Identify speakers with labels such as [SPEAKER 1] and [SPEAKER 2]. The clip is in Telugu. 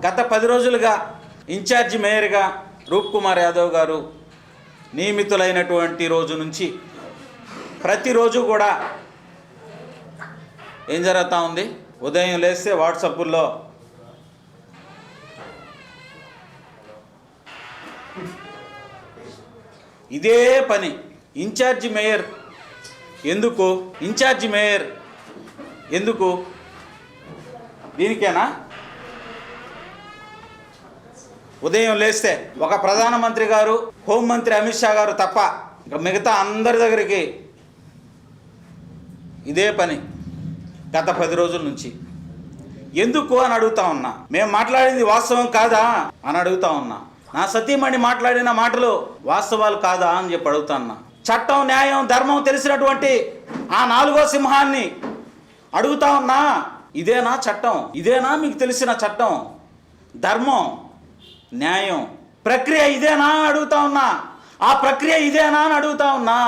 [SPEAKER 1] గత 10 రోజులుగా ఇన్ఛార్జి మేయర్గా రూప్కుమార్ యాదవ్ గారు నియమితులైనటువంటి రోజు నుంచి ప్రతిరోజు కూడా ఏం జరుగుతూ ఉంది? ఉదయం లేస్తే వాట్సాప్లో ఇదే పని. ఇన్ఛార్జి మేయర్ ఎందుకు? ఇన్ఛార్జి మేయర్ ఎందుకు? దీనికేనా? ఉదయం లేస్తే ఒక ప్రధానమంత్రి గారు, హోంమంత్రి అమిత్ షా గారు తప్ప ఇంకా మిగతా అందరి దగ్గరికి ఇదే పని గత 10 రోజుల నుంచి. ఎందుకు అని అడుగుతా ఉన్నా. మేము మాట్లాడింది వాస్తవం కాదా అని అడుగుతా ఉన్నా. నా సతీమణి మాట్లాడిన మాటలు వాస్తవాలు కాదా అని చెప్పి అడుగుతా ఉన్నా. చట్టం, న్యాయం, ధర్మం తెలిసినటువంటి ఆ 4వ సింహాన్ని అడుగుతా ఉన్నా. ఇదేనా చట్టం? ఇదేనా మీకు తెలిసిన చట్టం, ధర్మం, న్యాయం? ప్రక్రియ ఇదేనా అని అడుగుతా ఉన్నా. ఆ ప్రక్రియ ఇదేనా అని అడుగుతా ఉన్నా.